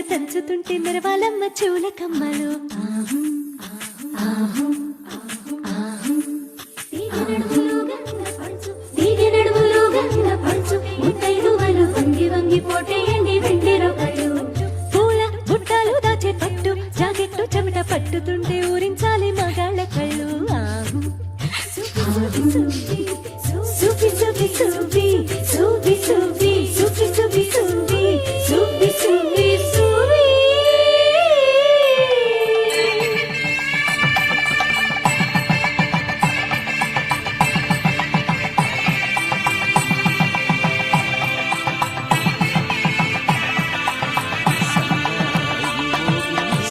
తంచుతుంటే మెరవాలమ్మ చూల కమ్మలు తీగ నడుములు గంగ పంచు ముత్తైదువలు వంగి వంగి పోటేయండి వెండి రొకలు పూల బుట్టలు దాచే పట్టు జాకెట్టు చెమట పట్టుతుంటే